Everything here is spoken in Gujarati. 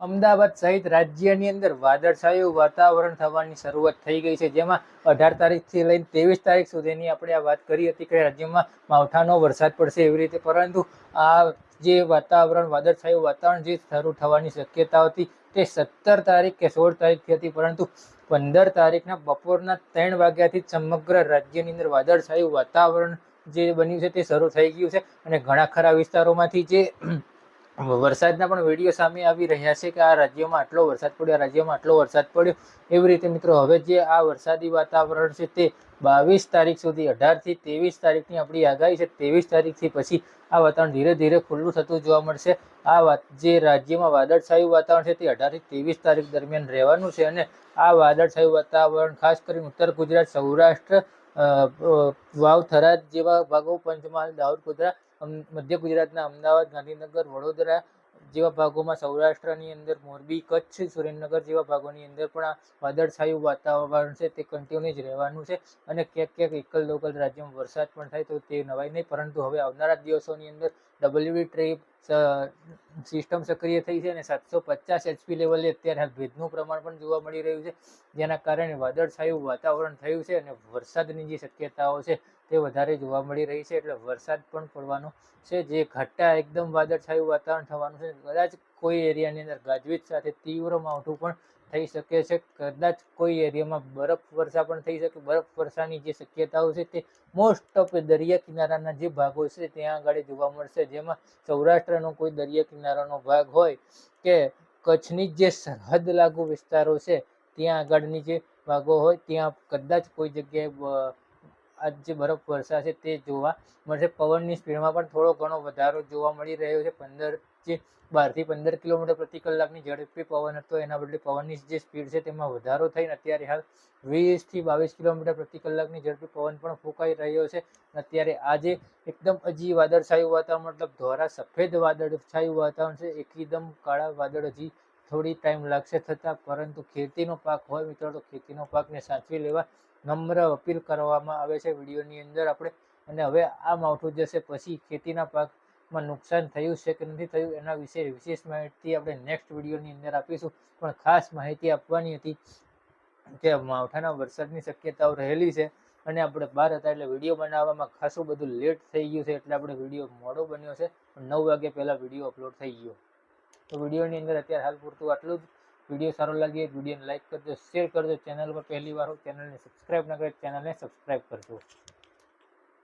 અમદાવાદ સહિત રાજ્યની અંદર વાદળછાયું વાતાવરણ થવાની શરૂઆત થઈ ગઈ છે, જેમાં 18 તારીખથી લઈને 23 તારીખ સુધીની આપણે આ વાત કરી હતી કે રાજ્યમાં માવઠાનો વરસાદ પડશે એવી રીતે, પરંતુ આ જે વાતાવરણ વાદળછાયું વાતાવરણ જે શરૂ થવાની શક્યતા હતી તે 17 તારીખ કે 16 તારીખથી હતી, પરંતુ 15 તારીખના બપોરના 3 વાગ્યાથી સમગ્ર રાજ્યની અંદર વાદળછાયું વાતાવરણ જે બન્યું છે તે શરૂ થઈ ગયું છે અને ઘણા ખરા વિસ્તારોમાંથી જે વરસાદના પણ વિડીયો સામે આવી રહ્યા છે કે આ રાજ્યમાં આટલો વરસાદ પડ્યો, આ રાજ્યમાં આટલો વરસાદ પડ્યો એવી રીતે. મિત્રો, હવે જે આ વરસાદી વાતાવરણ છે તે 22 તારીખ સુધી 18 થી 23 તારીખની આપણી આગાહી છે. 23 તારીખથી પછી આ વાતાવરણ ધીરે ધીરે ખુલ્લું થતું જોવા મળશે. આ જે રાજ્યમાં વાદળછાયું વાતાવરણ છે તે 18 થી 23 તારીખ દરમિયાન રહેવાનું છે અને આ વાદળછાયું વાતાવરણ ખાસ કરીને ઉત્તર ગુજરાત, સૌરાષ્ટ્ર, વાવ, થરાદ જેવા ભાગો, પંચમહાલ, દાહોદ, ગોધરા, મધ્ય ગુજરાતના અમદાવાદ, ગાંધીનગર, વડોદરા જેવા ભાગોમાં, સૌરાષ્ટ્રની અંદર મોરબી, કચ્છ, સુરેન્દ્રનગર જેવા ભાગોની અંદર પણ આ વાદળછાયું વાતાવરણ છે તે કન્ટિન્યુ જ રહેવાનું છે અને ક્યાંક ક્યાંક એકલ દોકલ રાજ્યમાં વરસાદ પણ થાય તો તે નવાય નહીં. પરંતુ હવે આવનારા દિવસોની અંદર WD ટ્રેપ સિસ્ટમ સક્રિય થઈ છે અને 750 HP લેવલે અત્યારે હાલ ભેજનું પ્રમાણ પણ જોવા મળી રહ્યું છે, જેના કારણે વાદળછાયું વાતાવરણ થયું છે અને વરસાદની જે શક્યતાઓ છે તે વધારે જોવા મળી રહી છે. એટલે વરસાદ પણ પડવાનો છે, જે ઘટા એકદમ વાદળછાયું વાતાવરણ થવાનું છે. કદાચ કોઈ એરિયાની અંદર ગાજવીજ સાથે તીવ્ર માવઠું પણ થઈ શકે છે, કદાચ કોઈ એરિયામાં બરફ વર્ષા પણ થઈ શકે. બરફ વર્ષાની જે શક્યતાઓ છે તે મોસ્ટ ઓફ દરિયા કિનારાના જે ભાગો છે ત્યાં આગળ જોવા મળશે, જેમાં સૌરાષ્ટ્રનો કોઈ દરિયા કિનારાનો ભાગ હોય કે કચ્છની જે સરહદ લાગુ વિસ્તારો છે ત્યાં આગળની જે ભાગો હોય ત્યાં કદાચ કોઈ જગ્યાએ આજ જે બરફ વર્ષા છે તે જોવા મળશે. પવનની સ્પીડમાં પણ થોડો ઘણો વધારો જોવા મળી રહ્યો છે. 12 થી 15 કિલોમીટર પ્રતિ કલાકની ઝડપી પવન હતો, એના બદલે પવનની જે સ્પીડ છે તેમાં વધારો થઈને અત્યારે હાલ 20 થી 22 કિલોમીટર પ્રતિ કલાકની ઝડપી પવન પણ ફૂંકાઈ રહ્યો છે. અત્યારે આજે એકદમ હજી વાદળછાયું વાતાવરણ, મતલબ ધોરા સફેદ વાદળછાયું વાતાવરણ છે. એકદમ કાળા વાદળ હજી થોડી ટાઈમ લાગશે થતા, પરંતુ ખેતીનો પાક હોય મિત્રો તો ખેતીનો પાકને સાચવી લેવા નમ્ર અપીલ કરવામાં આવે છે વિડીયોની અંદર આપણે. અને હવે આ માવઠું જશે પછી ખેતીના પાકમાં નુકસાન થયું છે કે નથી થયું એના વિશે વિશેષ માહિતી આપણે નેક્સ્ટ વિડીયોની અંદર આપીશું. પણ ખાસ માહિતી આપવાની હતી કે માવઠાના વરસાદની શક્યતાઓ રહેલી છે અને આપણે બહાર હતા એટલે વિડીયો બનાવવામાં ખાસું બધું લેટ થઈ ગયું છે, એટલે આપણે વિડીયો મોડો બન્યો છે, 9 વાગ્યા પહેલાં વિડીયો અપલોડ થઈ ગયો. તો વિડીયોની અંદર અત્યારે હાલ પૂરતું આટલું જ. વિડીયો સારો લાગે વિડીયોને લાઇક કરજો, શેર કરજો. ચેનલ પર પહેલી વાર હો ચેનલને સબસ્ક્રાઈબ ના કરે ચેનલને સબસ્ક્રાઈબ કરજો.